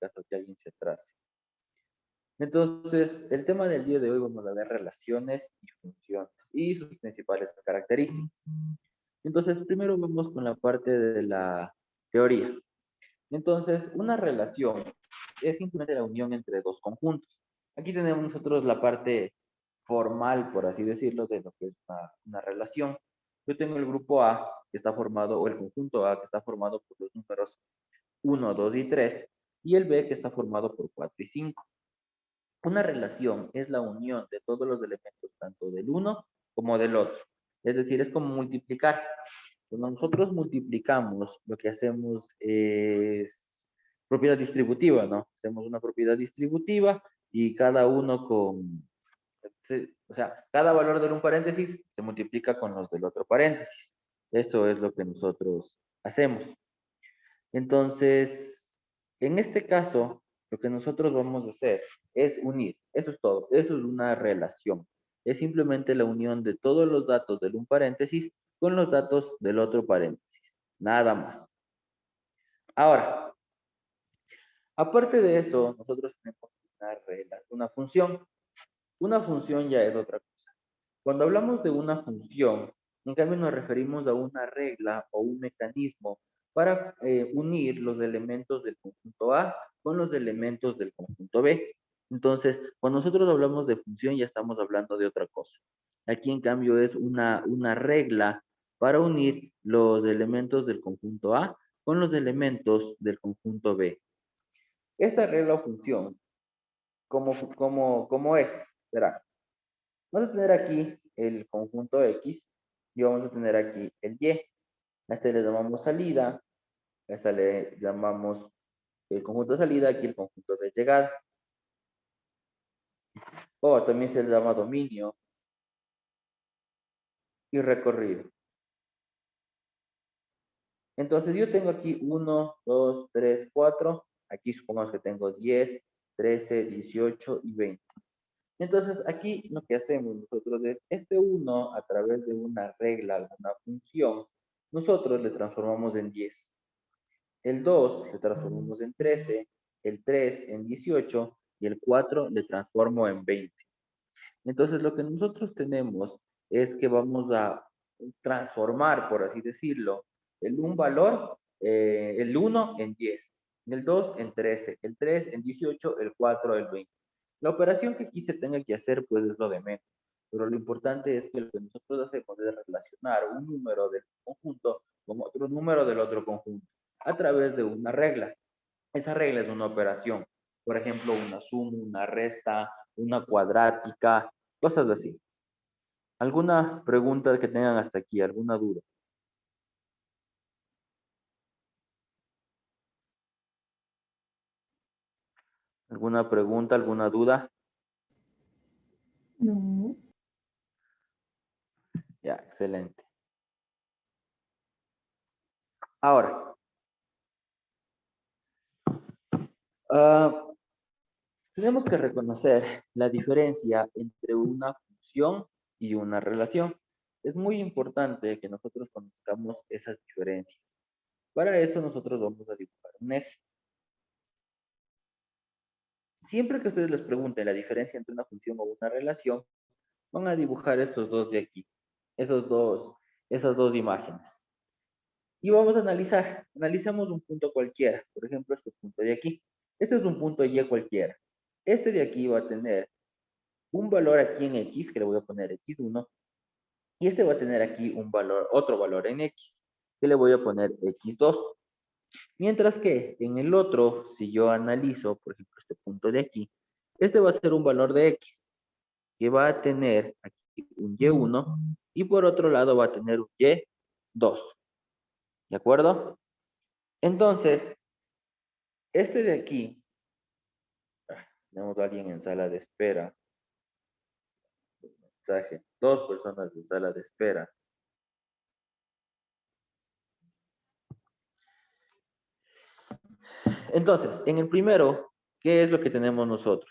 caso que alguien se atrase. Entonces, el tema del día de hoy vamos a ver relaciones y funciones y sus principales características. Entonces, primero vamos con la parte de la teoría. Entonces, una relación es simplemente la unión entre dos conjuntos. Aquí tenemos nosotros la parte formal, por así decirlo, de lo que es una relación. Yo tengo el grupo A que está formado, o el conjunto A que está formado por los números 1, 2 y 3, y el B que está formado por 4 y 5. Una relación es la unión de todos los elementos, tanto del uno como del otro. Es decir, es como multiplicar. Cuando nosotros multiplicamos, lo que hacemos es propiedad distributiva, ¿no? Hacemos una propiedad distributiva y cada uno con, o sea, cada valor de un paréntesis se multiplica con los del otro paréntesis. Eso es lo que nosotros hacemos. Entonces, en este caso, lo que nosotros vamos a hacer es unir. Eso es todo. Eso es una relación. Es simplemente la unión de todos los datos del un paréntesis con los datos del otro paréntesis. Nada más. Ahora, aparte de eso, nosotros tenemos una función. Una función ya es otra cosa. Cuando hablamos de una función, en cambio nos referimos a una regla o un mecanismo para unir los elementos del conjunto A con los elementos del conjunto B. Entonces, cuando nosotros hablamos de función ya estamos hablando de otra cosa. Aquí en cambio es una regla para unir los elementos del conjunto A con los elementos del conjunto B. Esta regla o función, ¿cómo es? Verá, vamos a tener aquí el conjunto X y vamos a tener aquí el Y. A este le llamamos salida, a esta le llamamos el conjunto de salida, aquí el conjunto de llegada. O también se le llama dominio y recorrido. Entonces yo tengo aquí 1, 2, 3, 4. Aquí supongamos que tengo 10, 13, 18 y 20. Entonces aquí lo que hacemos nosotros es este 1 a través de una regla, una función, nosotros le transformamos en 10. El 2 le transformamos en 13, el 3 en 18 y el 4 le transformo en 20. Entonces lo que nosotros tenemos es que vamos a transformar, por así decirlo, un valor, el 1 en 10, el 2 en 13, el 3 en 18, el 4 en 20. La operación que aquí se tenga que hacer pues es lo de menos, pero lo importante es que lo que nosotros hacemos es relacionar un número del conjunto con otro número del otro conjunto a través de una regla. Esa regla es una operación, por ejemplo, una suma, una resta, una cuadrática, cosas así. ¿Alguna pregunta que tengan hasta aquí? ¿Alguna duda? ¿Alguna pregunta? ¿Alguna duda? No. Ya, excelente. Ahora, ah, tenemos que reconocer la diferencia entre una función y una relación. Es muy importante que nosotros conozcamos esas diferencias. Para eso nosotros vamos a dibujar un eje. Siempre que ustedes les pregunten la diferencia entre una función o una relación, van a dibujar estos dos de aquí, esas dos imágenes. Y vamos a analizar, analicemos un punto cualquiera, por ejemplo, este punto de aquí. Este es un punto Y cualquiera. Este de aquí va a tener un valor aquí en X, que le voy a poner X1, y este va a tener aquí un valor, otro valor en X, que le voy a poner X2. Mientras que en el otro, si yo analizo, por ejemplo, este punto de aquí, este va a ser un valor de X, que va a tener aquí un Y1 y por otro lado va a tener un Y2. ¿De acuerdo? Entonces, este de aquí, tenemos a alguien en sala de espera, mensaje, dos personas en sala de espera. Entonces, en el primero, ¿qué es lo que tenemos nosotros?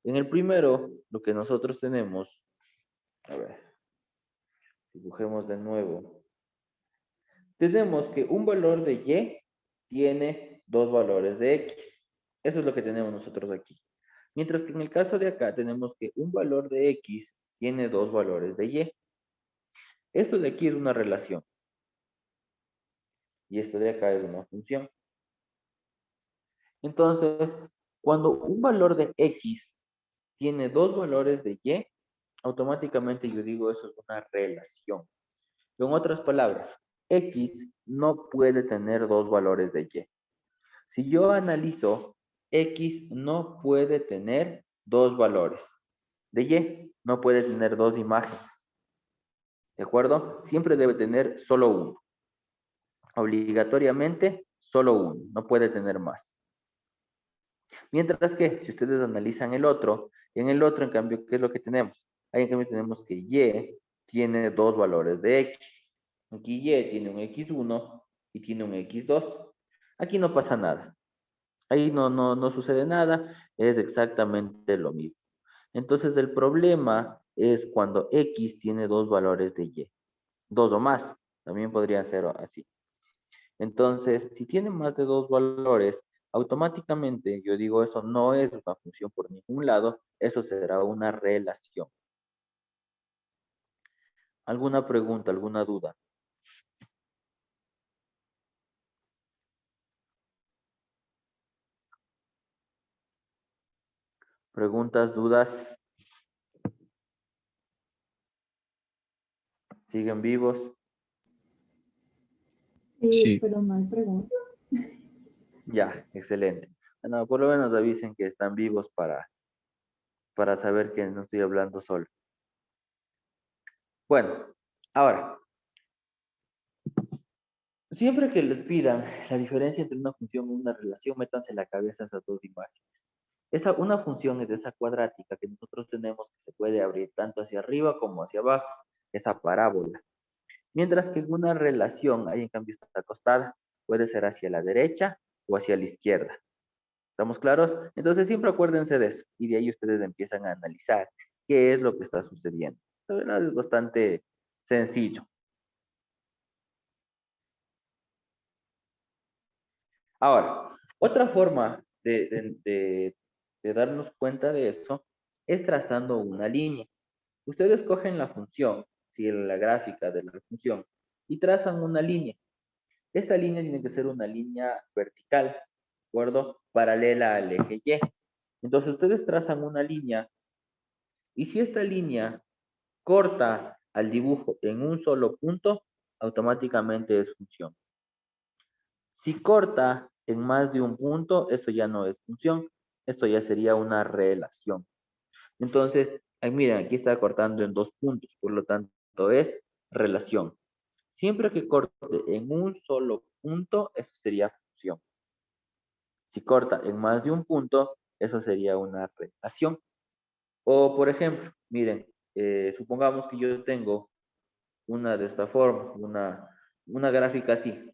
En el primero, lo que nosotros tenemos, a ver, dibujemos de nuevo. Tenemos que un valor de Y tiene dos valores de X. Eso es lo que tenemos nosotros aquí. Mientras que en el caso de acá tenemos que un valor de X tiene dos valores de Y. Esto de aquí es una relación. Y esto de acá es una función. Entonces, cuando un valor de X tiene dos valores de Y, automáticamente yo digo eso es una relación. En otras palabras, X no puede tener dos valores de Y. Si yo analizo, X no puede tener dos valores de Y, no puede tener dos imágenes. ¿De acuerdo? Siempre debe tener solo uno. Obligatoriamente, solo uno. No puede tener más. Mientras que, si ustedes analizan el otro, en el otro, en cambio, ¿qué es lo que tenemos? Ahí, en cambio, tenemos que Y tiene dos valores de X. Aquí Y tiene un X1 y tiene un X2. Aquí no pasa nada. Ahí no sucede nada. Es exactamente lo mismo. Entonces, el problema es cuando X tiene dos valores de Y. Dos o más. También podría ser así. Entonces, si tiene más de dos valores, automáticamente yo digo eso no es una función por ningún lado, eso será una relación. ¿Alguna pregunta, alguna duda? ¿Preguntas, dudas? ¿Siguen vivos? Sí, Sí, pero no hay pregunta. Ya, excelente. Bueno, por lo menos avisen que están vivos para saber que no estoy hablando solo. Bueno, ahora, siempre que les pidan la diferencia entre una función y una relación, métanse en la cabeza esas dos imágenes. Una función es esa cuadrática que nosotros tenemos que se puede abrir tanto hacia arriba como hacia abajo, esa parábola. Mientras que en una relación, ahí en cambio está acostada, puede ser hacia la derecha o hacia la izquierda. ¿Estamos claros? Entonces siempre acuérdense de eso y de ahí ustedes empiezan a analizar qué es lo que está sucediendo. La verdad es bastante sencillo. Ahora, otra forma de darnos cuenta de eso es trazando una línea. Ustedes cogen la función, si la gráfica de la función, y trazan una línea. Esta línea tiene que ser una línea vertical, ¿de acuerdo? Paralela al eje Y. Entonces ustedes trazan una línea y si esta línea corta al dibujo en un solo punto, automáticamente es función. Si corta en más de un punto, eso ya no es función, esto ya sería una relación. Entonces, miren, aquí está cortando en dos puntos, por lo tanto es relación. Siempre que corte en un solo punto, eso sería función. Si corta en más de un punto, eso sería una relación. O, por ejemplo, miren, supongamos que yo tengo una de esta forma, una gráfica así.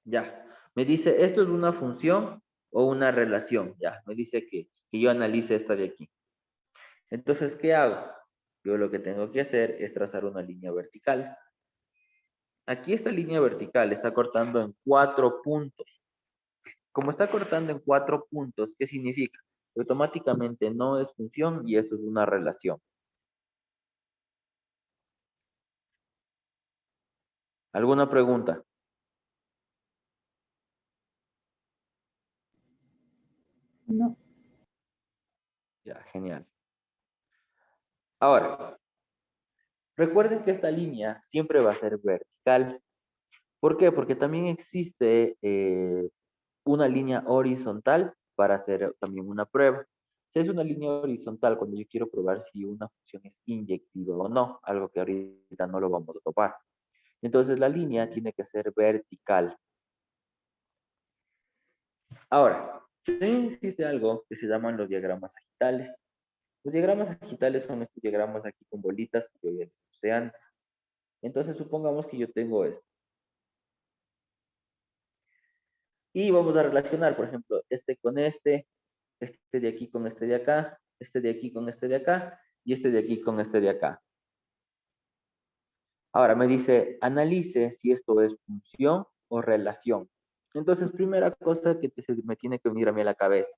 Ya, me dice, ¿esto es una función o una relación? Ya, me dice que yo analice esta de aquí. Entonces, ¿qué hago? Yo lo que tengo que hacer es trazar una línea vertical. Aquí esta línea vertical está cortando en 4 puntos. Como está cortando en 4 puntos, ¿qué significa? Automáticamente no es función y esto es una relación. ¿Alguna pregunta? No. Ya, genial. Ahora, recuerden que esta línea siempre va a ser vertical. ¿Por qué? Porque también existe una línea horizontal para hacer también una prueba. Si es una línea horizontal, cuando yo quiero probar si una función es inyectiva o no, algo que ahorita no lo vamos a topar. Entonces la línea tiene que ser vertical. Ahora, también existe algo que se llaman los diagramas sagitales. Los diagramas sagitales son estos diagramas aquí con bolitas que yo ya les puse antes. Entonces supongamos que yo tengo esto. Y vamos a relacionar, por ejemplo, este con este de aquí con este de acá, este de aquí con este de acá y este de aquí con este de acá. Ahora me dice, analice si esto es función o relación. Entonces, primera cosa que me tiene que venir a mí a la cabeza.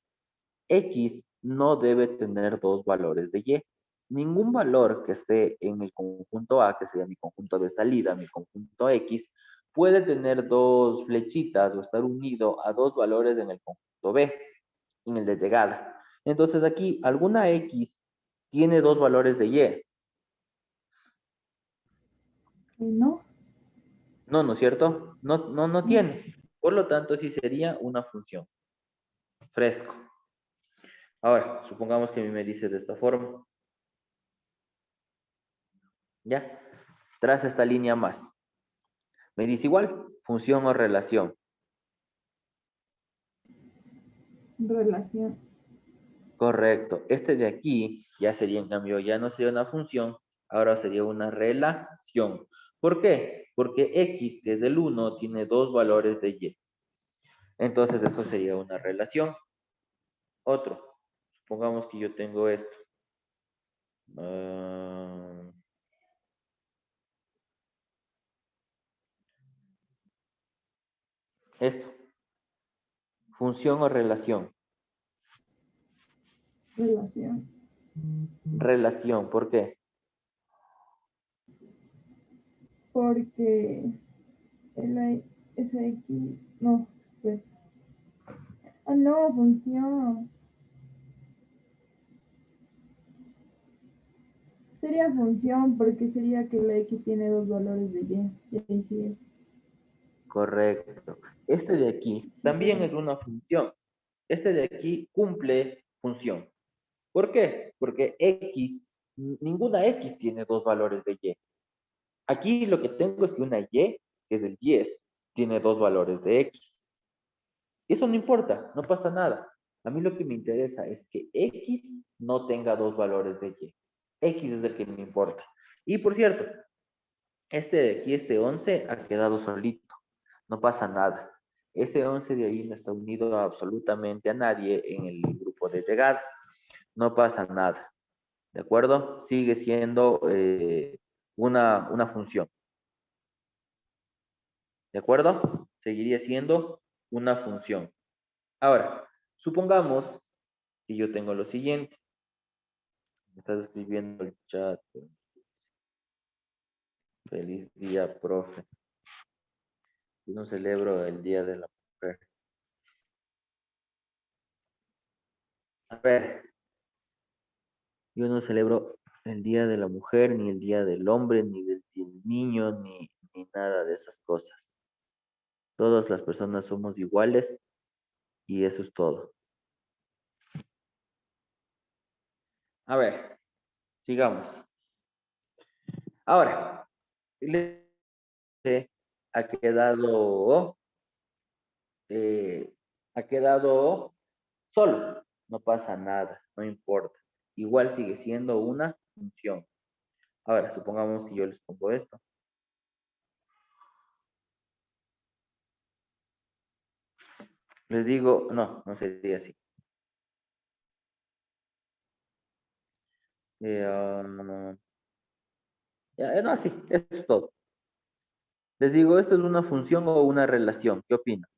X no debe tener dos valores de Y. Ningún valor que esté en el conjunto A, que sería mi conjunto de salida, mi conjunto X, puede tener dos flechitas o estar unido a dos valores en el conjunto B, en el de llegada. Entonces aquí, alguna X tiene dos valores de Y. No, No, ¿no es cierto? No, no, no no. tiene. Por lo tanto, sí sería una función. Fresco. Ahora, supongamos que a mí me dice de esta forma. ¿Ya? Traza esta línea más. Me dice igual, función o relación. Relación. Correcto. Este de aquí ya sería, en cambio, ya no sería una función, ahora sería una relación. ¿Por qué? Porque X, que es del 1, tiene dos valores de Y. Entonces, eso sería una relación. Otro. Supongamos que yo tengo esto. Ah, esto. Función o relación. Relación. Relación. ¿Por qué? Porque esa X. No, pues. Ah, no, función. Sería función porque sería que la X tiene dos valores de Y. Y ahí sí es. Correcto. Este de aquí Sí, también pero. es una función. Este de aquí cumple función. ¿Por qué? Porque X, ninguna X tiene dos valores de Y. Aquí lo que tengo es que una Y, que es el 10, tiene dos valores de X. Eso no importa, no pasa nada. A mí lo que me interesa es que X no tenga dos valores de Y. X es el que me importa. Y por cierto, este de aquí, este 11, ha quedado solito. No pasa nada. Este 11 de ahí no está unido a absolutamente a nadie en el grupo de llegada. No pasa nada. ¿De acuerdo? Sigue siendo una función. ¿De acuerdo? Seguiría siendo una función. Ahora, supongamos que yo tengo lo siguiente. Me estás escribiendo el chat. Feliz día, profe. Yo no celebro el Día de la Mujer. A ver, yo no celebro el Día de la Mujer, ni el Día del Hombre, ni del niño, ni nada de esas cosas. Todas las personas somos iguales y eso es todo. A ver, sigamos. Ahora, el ha quedado, eh, ha quedado solo. No pasa nada, no importa. Igual sigue siendo una función. Ahora, supongamos que yo les pongo esto. Les digo, no, no sería así. No, sí, eso es todo. Les digo, ¿esto es una función o una relación? ¿Qué opinan?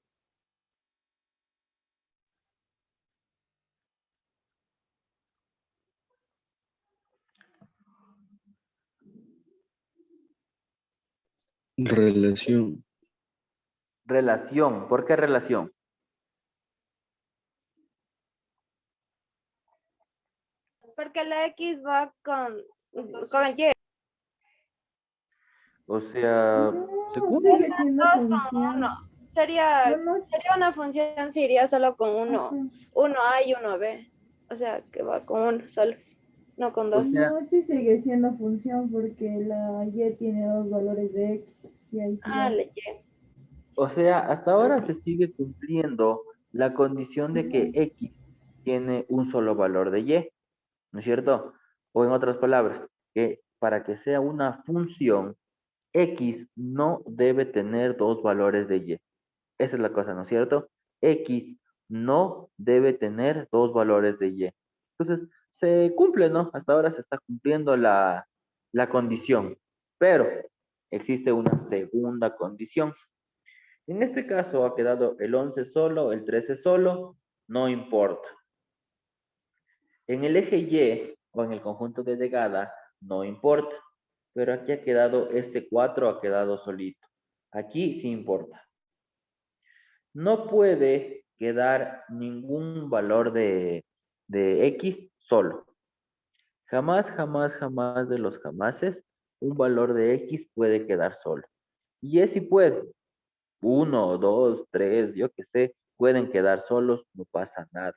Relación. Relación. ¿Por qué relación? Porque la X va con el Y. O sea, ¿se No, cumple? sigue siendo Dos con uno. función. No, Sería, no. sería una función si iría solo con uno. Ajá. Uno A y uno B. O sea, que va con uno solo, no con O dos. sea, No, sí sigue siendo función porque la Y tiene dos valores de X. Y ahí sí Ah, va. le Y. hasta ahora se sigue cumpliendo la condición de que Ajá. X tiene un solo valor de Y, ¿no es cierto? O en otras palabras, que para que sea una función, X no debe tener dos valores de Y. Esa es la cosa, ¿no es cierto? X no debe tener dos valores de Y. Entonces, se cumple, ¿no? Hasta ahora se está cumpliendo la condición, pero existe una segunda condición. En este caso ha quedado el 11 solo, el 13 solo, no importa. En el eje Y o en el conjunto de llegada, no importa. Pero aquí ha quedado este 4, ha quedado solito. Aquí sí importa. No puede quedar ningún valor de X solo. Jamás, jamás, jamás de los jamases, un valor de X puede quedar solo. Y es si puede. Uno, dos, tres, yo qué sé, pueden quedar solos, no pasa nada.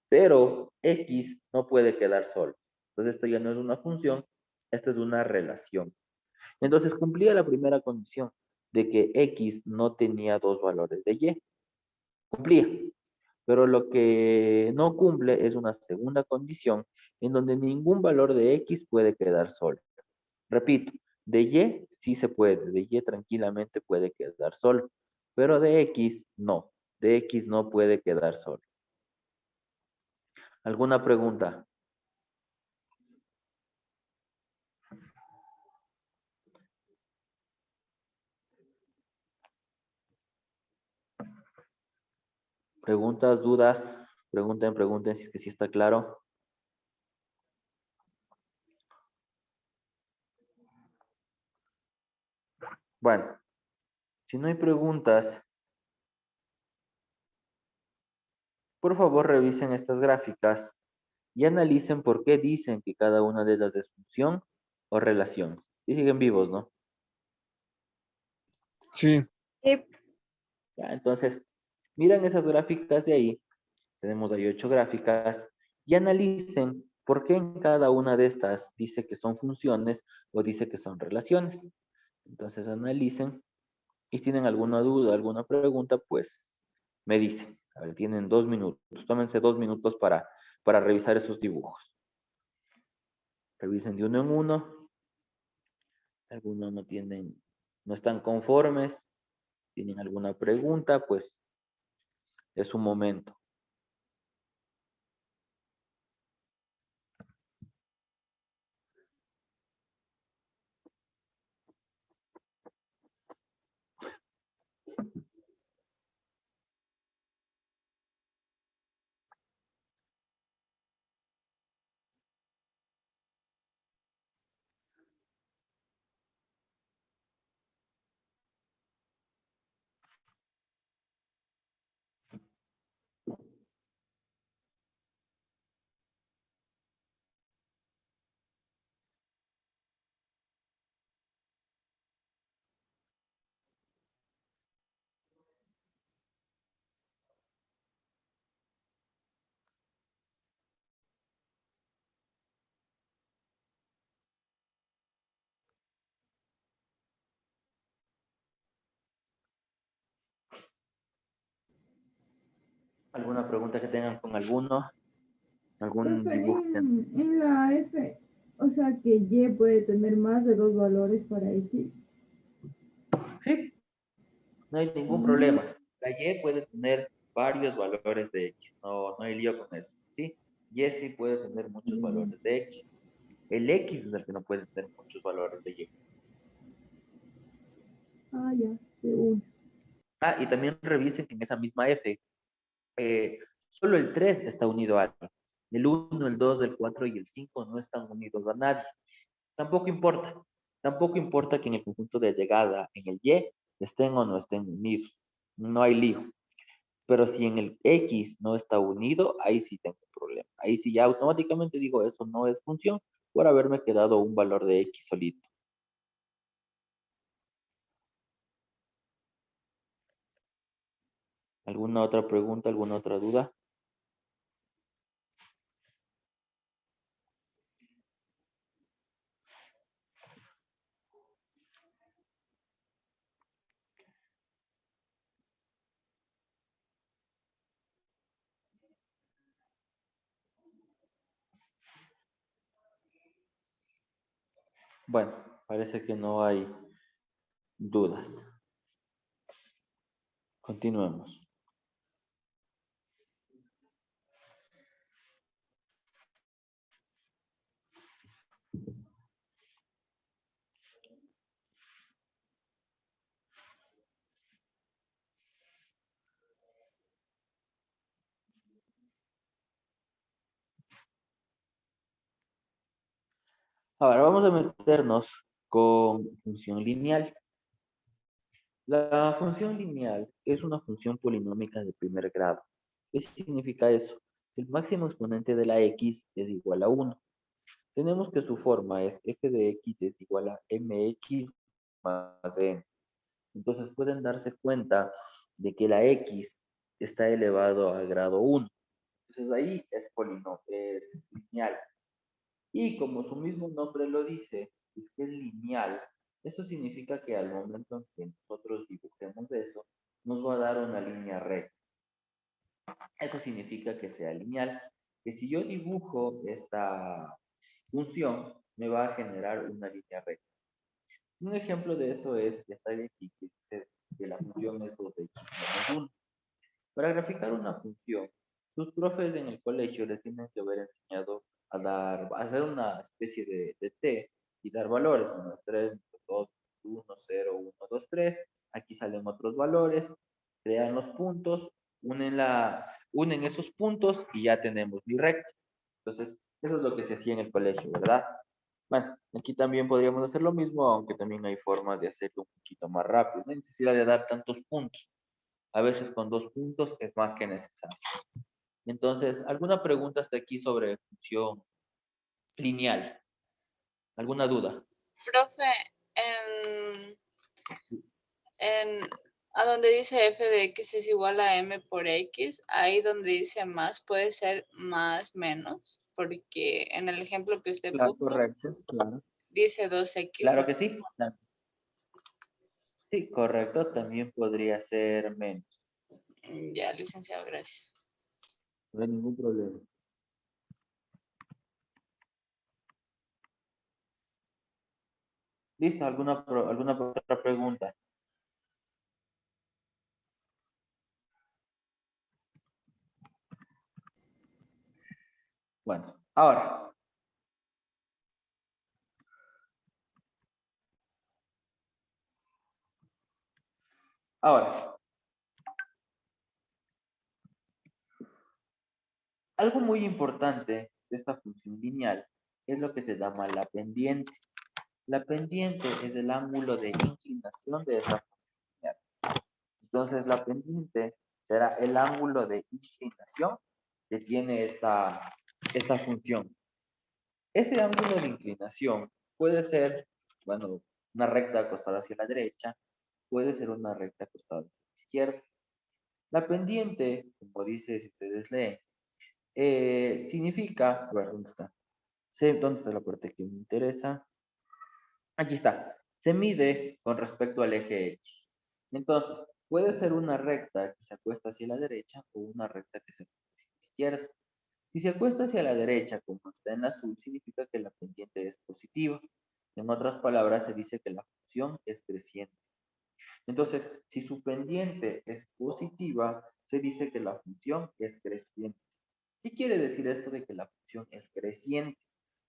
Pero X no puede quedar solo. Entonces esto ya no es una función, esto es una relación. Entonces cumplía la primera condición de que X no tenía dos valores de Y. Cumplía. Pero lo que no cumple es una segunda condición en donde ningún valor de X puede quedar solo. Repito, de Y sí se puede, de Y tranquilamente puede quedar solo, pero de X no, de X no puede quedar solo. ¿Alguna pregunta? ¿Preguntas, dudas? Pregunten, pregunten si es que sí está claro. Bueno, si no hay preguntas, por favor revisen estas gráficas y analicen por qué dicen que cada una de ellas es función o relación. Y siguen vivos, ¿no? Sí, Sí, Ya, entonces, miren esas gráficas de ahí. Tenemos ahí 8 gráficas y analicen por qué en cada una de estas dice que son funciones o dice que son relaciones. Entonces analicen y si tienen alguna duda, alguna pregunta, pues me dicen. A ver, tienen 2 minutos. Tómense 2 minutos para revisar esos dibujos. Revisen de uno en uno. Algunos no tienen, no están conformes. Tienen alguna pregunta, pues es un momento. ¿Alguna pregunta que tengan con alguno? ¿Algún Profe, dibujo? en la F, o sea que Y puede tener más de dos valores para X. Sí, no hay ningún Mm, problema. La Y puede tener varios valores de X, no hay lío con eso, ¿sí? Y sí puede tener muchos mm. valores de X. El X es el que no puede tener muchos valores de Y. Ah, ya, de una. Ah, y también revisen que en esa misma F, eh, solo el 3 está unido a algo. El uno, el 2, el 4 y el 5 no están unidos a nadie. Tampoco importa. Tampoco importa que en el conjunto de llegada, en el Y, estén o no estén unidos. No hay lío. Pero si en el X no está unido, ahí sí tengo un problema. Ahí sí ya automáticamente digo, eso no es función por haberme quedado un valor de X solito. ¿Alguna otra pregunta, alguna otra duda? Bueno, parece que no hay dudas. Continuemos. Ahora vamos a meternos con función lineal. La función lineal es una función polinómica de primer grado. ¿Qué significa eso? El máximo exponente de la x es igual a 1. Tenemos que su forma es f de x es igual a mx más n. Entonces pueden darse cuenta de que la x está elevado al grado 1. Entonces ahí es es lineal. Y como su mismo nombre lo dice, es que es lineal. Eso significa que al momento en que nosotros dibujemos eso, nos va a dar una línea recta. Eso significa que sea lineal. Que si yo dibujo esta función, me va a generar una línea recta. Un ejemplo de eso es esta de aquí, que dice que la función es 2x menos 1. Para graficar una función, sus profes en el colegio les tienen que haber enseñado a hacer una especie de T y dar valores, menos 3, 2, 1, 0, 1, 2, 3. Aquí salen otros valores, crean los puntos, unen esos puntos y ya tenemos mi recta. Entonces, eso es lo que se hacía en el colegio, ¿verdad? Bueno, aquí también podríamos hacer lo mismo, aunque también hay formas de hacerlo un poquito más rápido. No hay necesidad de dar tantos puntos. A veces con 2 puntos es más que necesario. Entonces, ¿alguna pregunta hasta aquí sobre función lineal? ¿Alguna duda? Profe, en, en, a donde dice f de x es igual a m por x, ahí donde dice más puede ser más menos, porque en el ejemplo que usted Claro, puso correcto, claro. dice 2x Claro más. que sí. Sí, correcto, también podría ser menos. Ya, licenciado, gracias. No hay ningún problema. ¿Listo? ¿Alguna otra pregunta? Bueno, ahora, algo muy importante de esta función lineal es lo que se llama la pendiente. La pendiente es el ángulo de inclinación de esta función lineal. Entonces, la pendiente será el ángulo de inclinación que tiene esta función. Ese ángulo de inclinación puede ser, bueno, una recta acostada hacia la derecha, puede ser una recta acostada hacia la izquierda. La pendiente, como dice, si ustedes leen, significa, a ver, ¿dónde está? ¿Dónde está la parte que me interesa? Aquí está. Se mide con respecto al eje X. Entonces, puede ser una recta que se acuesta hacia la derecha o una recta que se acuesta hacia la izquierda. Si se acuesta hacia la derecha, como está en azul, significa que la pendiente es positiva. En otras palabras, se dice que la función es creciente. Entonces, si su pendiente es positiva, se dice que la función es creciente. ¿Qué quiere decir esto de que la función es creciente?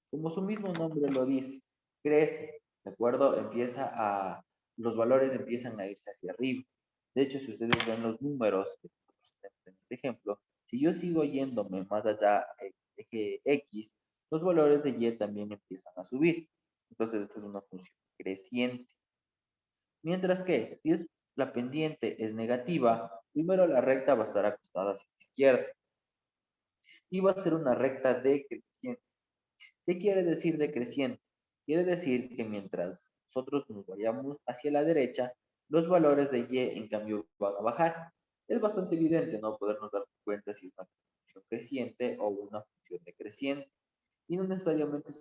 Como su mismo nombre lo dice, crece, ¿de acuerdo? Los valores empiezan a irse hacia arriba. De hecho, si ustedes ven los números que nosotros tenemos en este ejemplo, si yo sigo yéndome más allá eje X, los valores de Y también empiezan a subir. Entonces, esta es una función creciente. Mientras que, si la pendiente es negativa, primero la recta va a estar acostada hacia la izquierda y va a ser una recta decreciente. ¿Qué quiere decir decreciente? Quiere decir que mientras nosotros nos vayamos hacia la derecha, los valores de Y en cambio van a bajar. Es bastante evidente no podernos dar cuenta si es una función creciente o una función decreciente. Y no necesariamente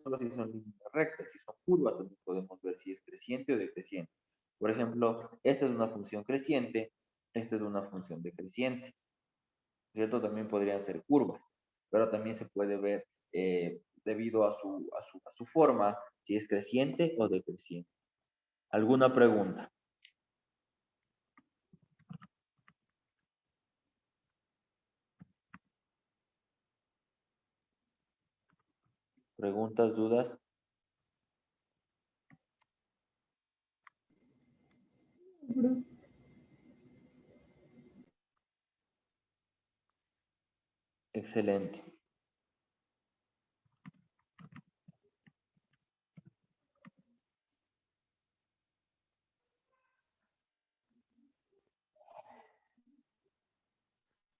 solo si son líneas rectas, si son curvas también podemos ver si es creciente o decreciente. Por ejemplo, esta es una función creciente, esta es una función decreciente. ¿Cierto? También podrían ser curvas, pero también se puede ver debido a su forma si es creciente o decreciente. ¿Alguna pregunta? ¿Preguntas, dudas? Profe. Excelente.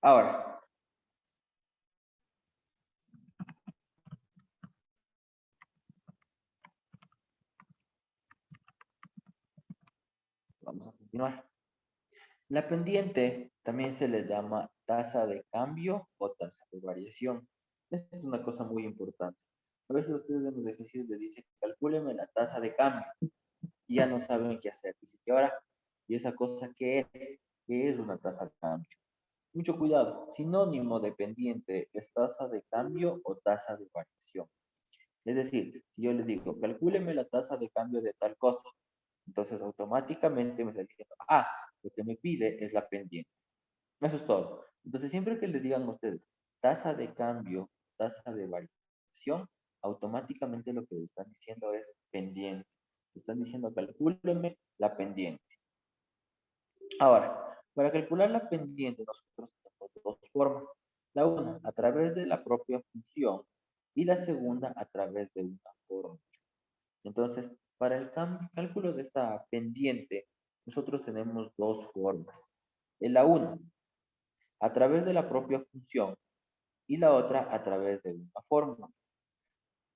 Ahora, vamos a continuar. La pendiente también se le llama tasa de cambio o tasa de variación. Esta es una cosa muy importante. A veces ustedes en los ejercicios les dicen, calcúleme la tasa de cambio y ya no saben qué hacer. Dice que ahora, ¿y esa cosa qué es? ¿Qué es una tasa de cambio? Mucho cuidado, sinónimo de pendiente es tasa de cambio o tasa de variación. Es decir, si yo les digo, calcúleme la tasa de cambio de tal cosa, entonces automáticamente me está diciendo, lo que me pide es la pendiente. Eso es todo. Entonces, siempre que les digan a ustedes tasa de cambio, tasa de variación, automáticamente lo que les están diciendo es pendiente. Están diciendo, calcúleme la pendiente. Ahora, para calcular la pendiente, nosotros tenemos dos formas. La una, a través de la propia función, y la segunda, a través de una fórmula. Entonces, para el cálculo de esta pendiente, nosotros tenemos dos formas. En la una, a través de la propia función, y la otra a través de una fórmula.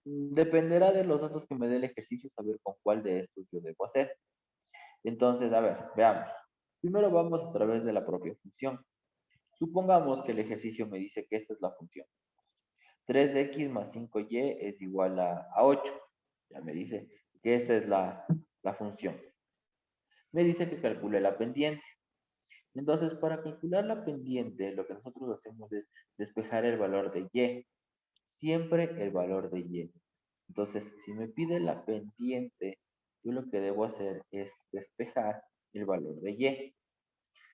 Dependerá de los datos que me dé el ejercicio saber con cuál de estos yo debo hacer. Entonces, a ver, veamos. Primero vamos a través de la propia función. Supongamos que el ejercicio me dice que esta es la función. 3x más 5y es igual a 8. Ya me dice que esta es la función. Me dice que calcule la pendiente. Entonces, para calcular la pendiente, lo que nosotros hacemos es despejar el valor de y. Siempre el valor de y. Entonces, si me pide la pendiente, yo lo que debo hacer es despejar el valor de y.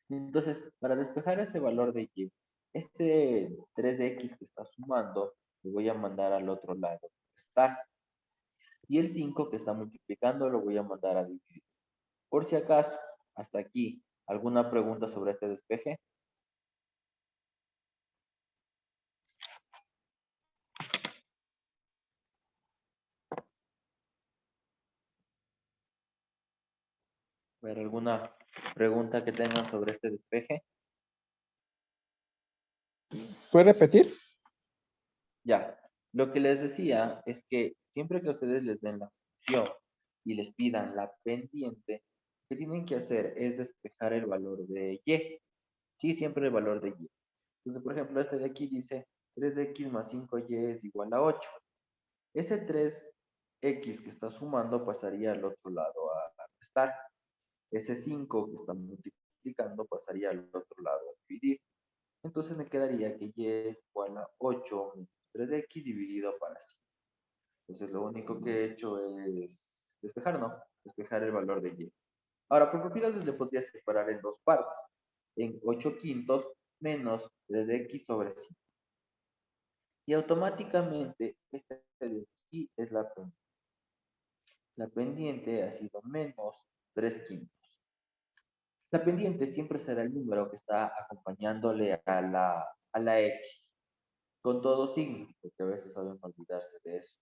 Entonces, para despejar ese valor de y, este 3x que está sumando, lo voy a mandar al otro lado, restar. Y el 5 que está multiplicando, lo voy a mandar a dividir. Por si acaso, hasta aquí, ¿alguna pregunta sobre este despeje? A ver, ¿alguna pregunta que tengan sobre este despeje? ¿Puede repetir? Ya, lo que les decía es que siempre que ustedes les den la función y les pidan la pendiente, lo que tienen que hacer es despejar el valor de y. Sí, siempre el valor de y. Entonces, por ejemplo, este de aquí dice 3x más 5y es igual a 8. Ese 3x que está sumando pasaría al otro lado a restar. Ese 5 que está multiplicando pasaría al otro lado a dividir. Entonces me quedaría que y es igual a 8 menos 3x dividido para 5. Entonces lo único que he hecho es despejar, ¿no? Despejar el valor de y. Ahora, por propiedades le podría separar en dos partes. En 8 quintos menos 3x sobre 5. Y automáticamente este de aquí es la pendiente. La pendiente ha sido menos 3 quintos. La pendiente siempre será el número que está acompañándole a la x. Con todo signo, porque a veces saben olvidarse de eso.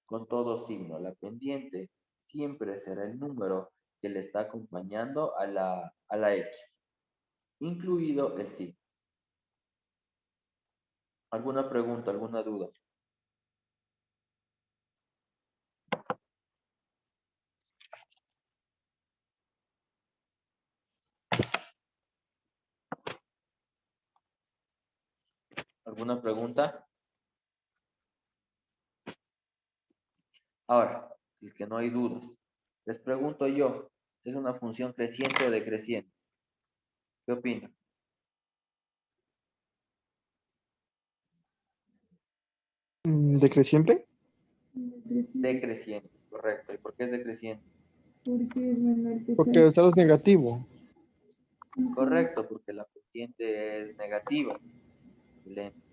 Con todo signo, la pendiente siempre será el número que le está acompañando a la x, incluido el signo. ¿Alguna pregunta, alguna duda? ¿Alguna pregunta? Ahora, si es que no hay dudas, les pregunto yo, ¿es una función creciente o decreciente? ¿Qué opinan? ¿Decreciente? Decreciente, correcto. ¿Y por qué es decreciente? Porque es menor que Porque el estado es negativo. Correcto, porque la pendiente es negativa. Excelente.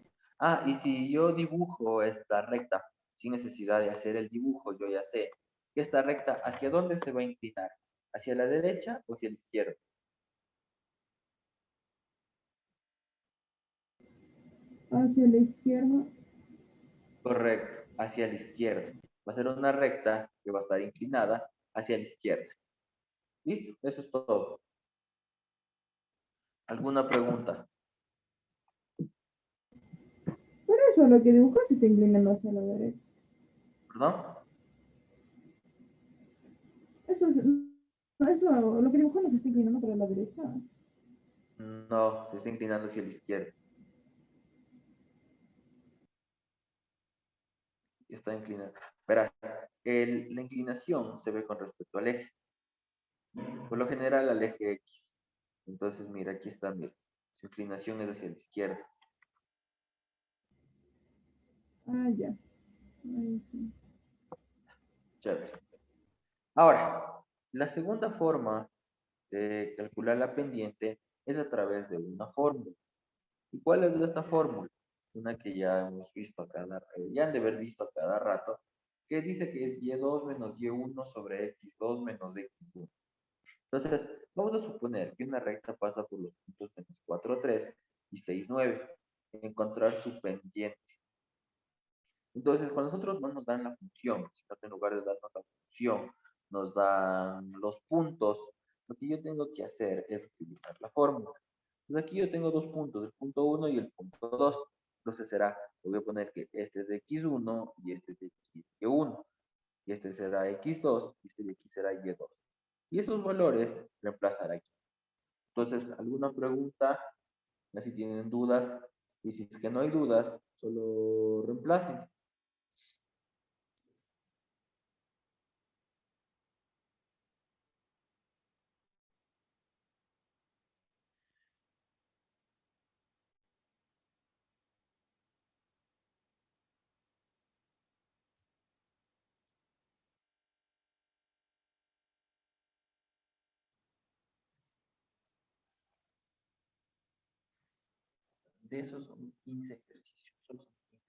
Y si yo dibujo esta recta, sin necesidad de hacer el dibujo, yo ya sé que esta recta, ¿hacia dónde se va a inclinar? ¿Hacia la derecha o hacia la izquierda? hacia la izquierda. Correcto, hacia la izquierda. Va a ser una recta que va a estar inclinada hacia la izquierda. ¿Listo? Eso es todo. ¿Alguna pregunta? eso lo que dibujó se está inclinando hacia la derecha. ¿Perdón? Eso, lo que dibujó no se está inclinando para la derecha. No, se está inclinando hacia la izquierda. Está inclinado. Verás, la inclinación se ve con respecto al eje. Por lo general al eje X. Entonces, mira, aquí está, mira. Su inclinación es hacia la izquierda. Ah, ya. Ahí sí. Chévere. Ahora, la segunda forma de calcular la pendiente es a través de una fórmula. ¿Y cuál es esta fórmula? Una que ya hemos visto ya han de haber visto a cada rato, que dice que es y2 menos y1 sobre x2 menos x1. Entonces, vamos a suponer que una recta pasa por los puntos menos 4, 3 y 6, 9. Encontrar su pendiente. Entonces, cuando nosotros no nos dan la función, sino que en lugar de darnos la función, nos dan los puntos, lo que yo tengo que hacer es utilizar la fórmula. Entonces aquí yo tengo dos puntos, el punto 1 y el punto 2. Entonces será, voy a poner que este es de x1 y este es de y1. Y este será x2 y este de aquí será y2. Y esos valores reemplazar aquí. Entonces, ¿alguna pregunta? Si tienen dudas. Y si es que no hay dudas, solo reemplacen. De esos son 15 ejercicios. Solo son 15.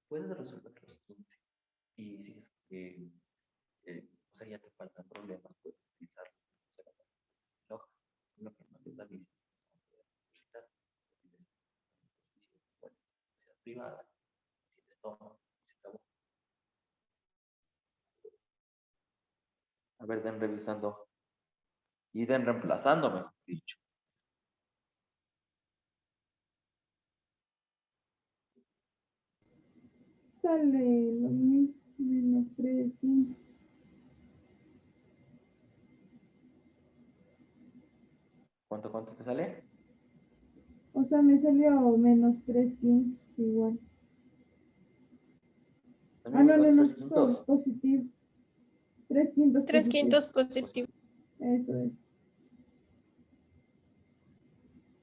Puedes resolver los 15. Y si es que, o sea, ya te faltan problemas, puedes utilizar lo que no les avises sea privada, si les toma, se acabó. A ver, den revisando y den reemplazándome, mejor dicho. Sale lo mismo, menos 3, 15. ¿Cuánto te sale? O sea, me salió menos 3, 15, igual. Ah, También no, menos 3 no, quintos. positivo. 3 quintos 3 positivo. quintos positivo. Eso es,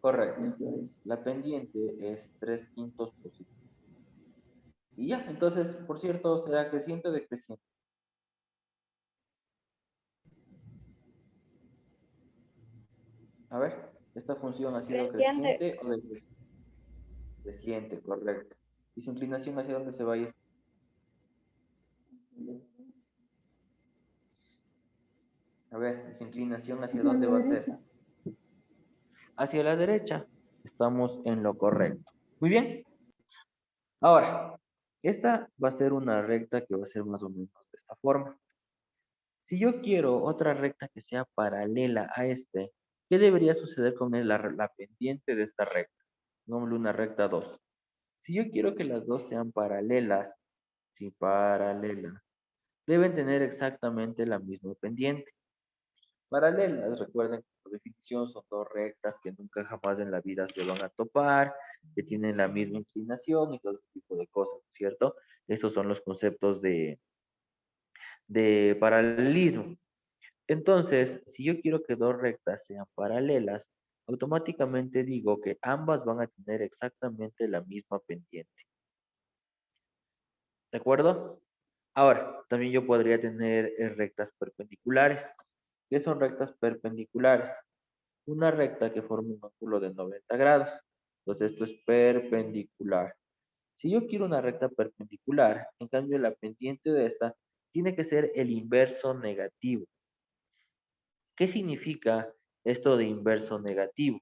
Correcto. eso es. La pendiente es 3 quintos positivo. Y ya, entonces, por cierto, será creciente o decreciente. A ver, ¿esta función ha sido Creciente. creciente o decreciente? Creciente, correcto. ¿Y su inclinación hacia dónde se va a ir? A ver, ¿y su inclinación hacia Hacia dónde la va a ser? derecha. Hacia la derecha. Estamos en lo correcto. Muy bien. Ahora, esta va a ser una recta que va a ser más o menos de esta forma. Si yo quiero otra recta que sea paralela a este, ¿qué debería suceder con la pendiente de esta recta? Pongámosle una recta 2. Si yo quiero que las dos sean paralelas, sí, paralelas, deben tener exactamente la misma pendiente. Paralelas, recuerden que por definición son dos rectas que nunca jamás en la vida se van a topar, que tienen la misma inclinación y todo ese tipo de cosas, ¿cierto? Esos son los conceptos de paralelismo. Entonces, si yo quiero que dos rectas sean paralelas, automáticamente digo que ambas van a tener exactamente la misma pendiente. ¿De acuerdo? Ahora, también yo podría tener rectas perpendiculares. ¿Qué son rectas perpendiculares? Una recta que forma un ángulo de 90 grados. Entonces, esto es perpendicular. Si yo quiero una recta perpendicular, en cambio la pendiente de esta tiene que ser el inverso negativo. ¿Qué significa esto de inverso negativo?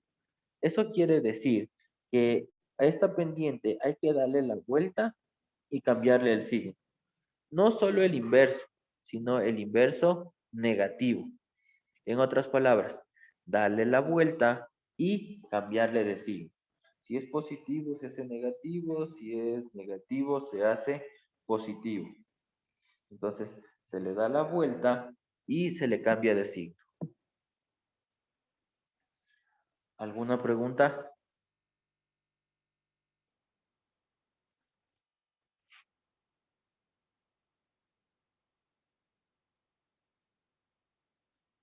Eso quiere decir que a esta pendiente hay que darle la vuelta y cambiarle el signo. No solo el inverso, sino el inverso negativo. En otras palabras, darle la vuelta y cambiarle de signo. Si es positivo, se hace negativo. Si es negativo, se hace positivo. Entonces, se le da la vuelta y se le cambia de signo. ¿Alguna pregunta?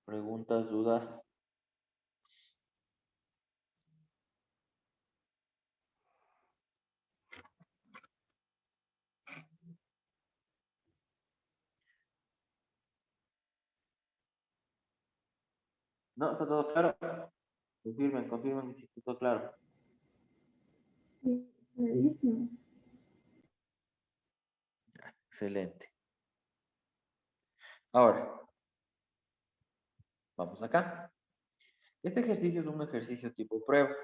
¿Preguntas, dudas? ¿No? ¿Está todo claro? Confirmen si está todo claro. Sí, clarísimo. Excelente. Ahora, vamos acá. Este ejercicio es un ejercicio tipo prueba.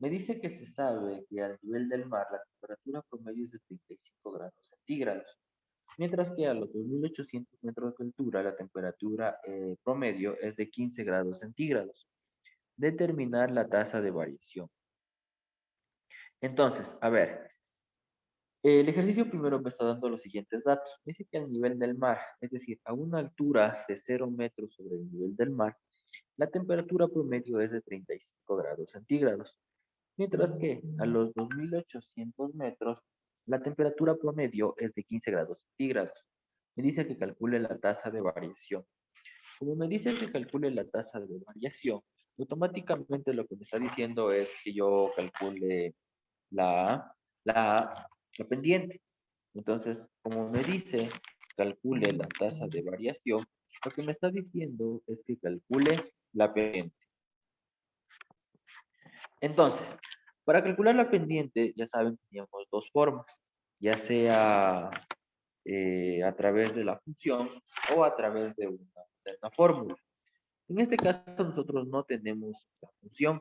Me dice que se sabe que al nivel del mar la temperatura promedio es de 35 grados centígrados, mientras que a los 2.800 metros de altura la temperatura promedio es de 15 grados centígrados. Determinar la tasa de variación. Entonces, a ver, el ejercicio primero me está dando los siguientes datos. Dice que al nivel del mar, es decir, a una altura de 0 metros sobre el nivel del mar, la temperatura promedio es de 35 grados centígrados, mientras que a los 2.800 metros, la temperatura promedio es de 15 grados centígrados. Me dice que calcule la tasa de variación. Como me dice que calcule la tasa de variación, automáticamente lo que me está diciendo es que yo calcule la, la pendiente. Entonces, como me dice, calcule la tasa de variación, lo que me está diciendo es que calcule la pendiente. Entonces, para calcular la pendiente, ya saben que teníamos dos formas, ya sea a través de la función o a través de una fórmula. En este caso, nosotros no tenemos la función,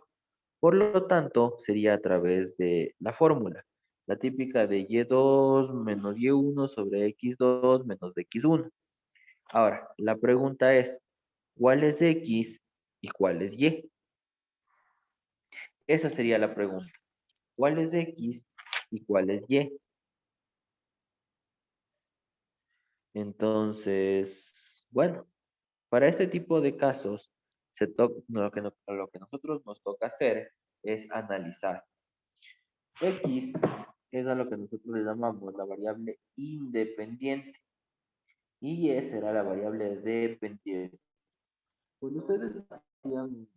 por lo tanto, sería a través de la fórmula, la típica de y2 menos y1 sobre x2 menos x1. Ahora, la pregunta es, ¿cuál es x y cuál es y? Esa sería la pregunta. ¿Cuál es x y cuál es y? Entonces, bueno, para este tipo de casos, lo que nosotros nos toca hacer es analizar. X es a lo que nosotros le llamamos la variable independiente y Y será la variable dependiente. Cuando ustedes hacían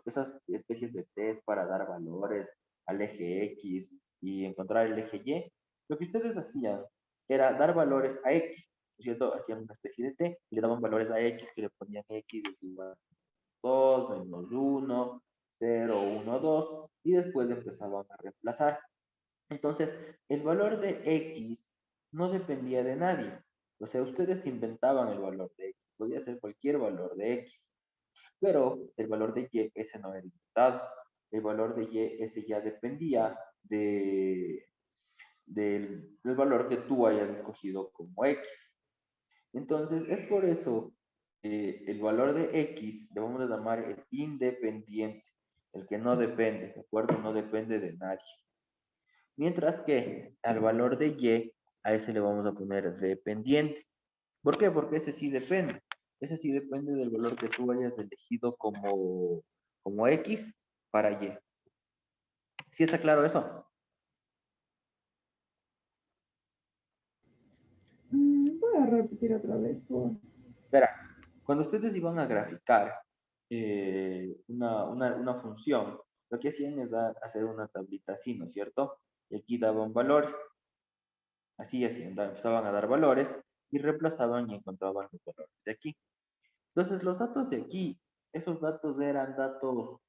esas especies de test para dar valores al eje X y encontrar el eje Y, lo que ustedes hacían era dar valores a X, ¿no es cierto? Hacían una especie de T y le daban valores a X que le ponían X es igual a 2, menos 1, 0, 1, 2 y después empezaban a reemplazar. Entonces, el valor de X no dependía de nadie. O sea, ustedes inventaban el valor de X. Podía ser cualquier valor de X. Pero el valor de Y, ese no era inventado. El valor de Y, ese ya dependía del valor que tú hayas escogido como X. Entonces, es por eso que el valor de X le vamos a llamar el independiente, el que no depende, ¿de acuerdo? No depende de nadie. Mientras que al valor de Y, a ese le vamos a poner dependiente. ¿Por qué? Porque ese sí depende. Ese sí depende del valor que tú hayas elegido como X para Y. ¿Sí está claro eso? Voy a repetir otra vez, por... Verá, cuando ustedes iban a graficar una función, lo que hacían es hacer una tablita así, ¿no es cierto? Y aquí daban valores. Así hacían, empezaban a dar valores y reemplazaban y encontraban los valores de aquí. Entonces, los datos de aquí, esos datos eran datos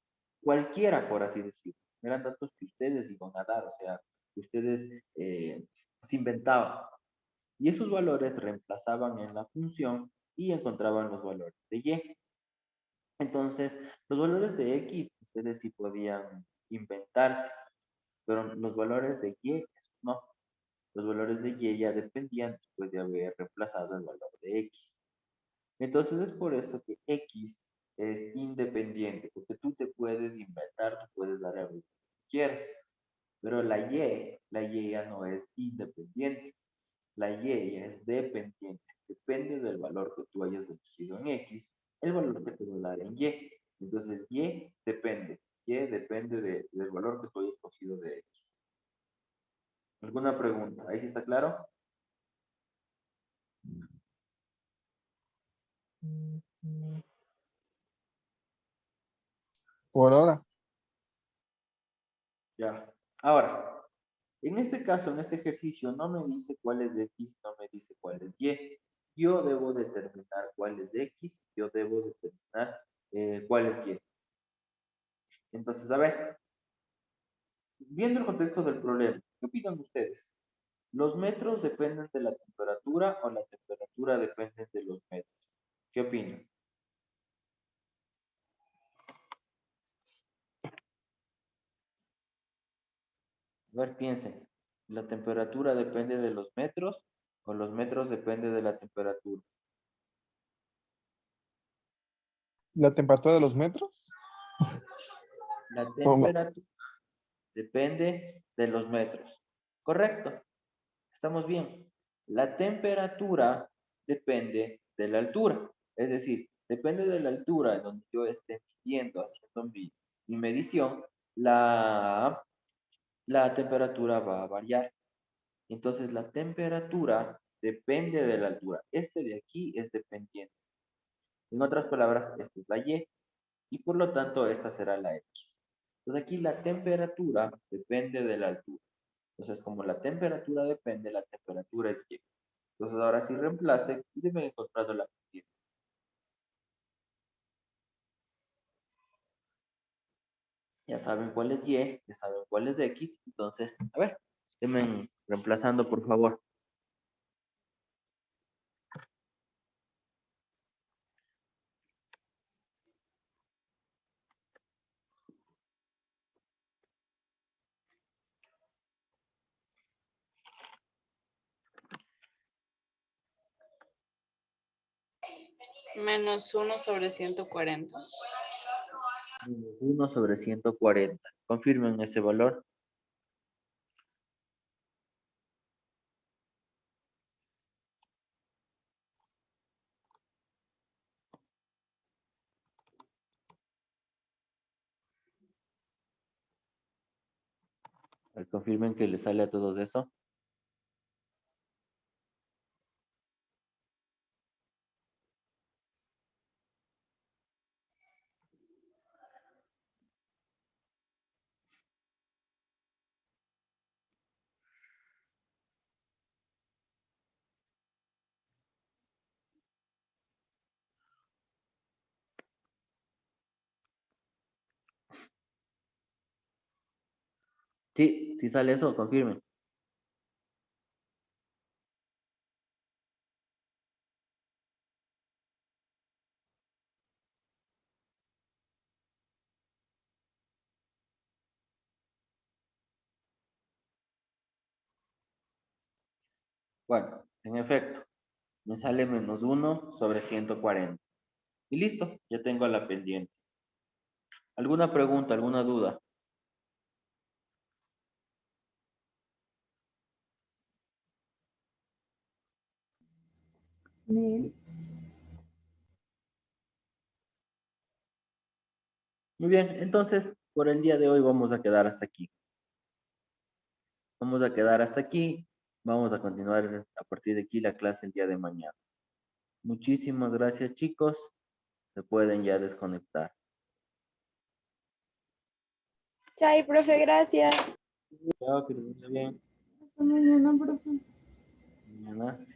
cualquiera, por así decirlo. Eran datos que ustedes iban a dar, o sea, que ustedes se inventaban. Y esos valores reemplazaban en la función y encontraban los valores de Y. Entonces, los valores de X, ustedes sí podían inventarse, pero los valores de Y, eso no. Los valores de Y ya dependían después de haber reemplazado el valor de X. Entonces es por eso que X es independiente, porque tú te la Y ya no es independiente. La Y ya es dependiente. Depende del valor que tú hayas elegido en X, el valor que te va a dar en Y. Entonces, Y depende. Y depende del valor que tú hayas escogido de X. ¿Alguna pregunta? ¿Ahí sí está claro? Por ahora. Ya. Ahora, en este caso, en este ejercicio, no me dice cuál es X, no me dice cuál es Y. Yo debo determinar cuál es X, yo debo determinar cuál es Y. Entonces, a ver, viendo el contexto del problema, ¿qué opinan ustedes? ¿Los metros dependen de la temperatura o la temperatura depende de los metros? ¿Qué opinan? A ver, piensen. ¿La temperatura depende de los metros o los metros dependen de la temperatura? ¿La temperatura de los metros? La ¿Cómo? temperatura depende de los metros. Correcto. Estamos bien. La temperatura depende de la altura. Es decir, depende de la altura en donde yo esté midiendo, haciendo mi medición, la temperatura va a variar. Entonces, la temperatura depende de la altura. Este de aquí es dependiente. En otras palabras, esta es la Y y por lo tanto esta será la X. Entonces, aquí la temperatura depende de la altura. Entonces, como la temperatura depende, la temperatura es Y. Entonces, ahora sí reemplace y deben encontrar la pendiente. Ya saben cuál es Y, ya saben cuál es X. Entonces, a ver, denme reemplazando, por favor. Menos 1 sobre 140. 1 sobre 140. Confirmen ese valor. A ver, confirmen que les sale a todos eso. Sí, si sale eso, confirmen. Bueno, en efecto, me sale menos 1 sobre 140. Y listo, ya tengo la pendiente. ¿Alguna pregunta, alguna duda? Nel. Muy bien, entonces por el día de hoy vamos a quedar hasta aquí. Vamos a quedar hasta aquí. Vamos a continuar a partir de aquí la clase el día de mañana. Muchísimas gracias, chicos. Se pueden ya desconectar. Chai, profe, gracias. Chao, que les vaya bien. Hasta mañana, profe. Mañana.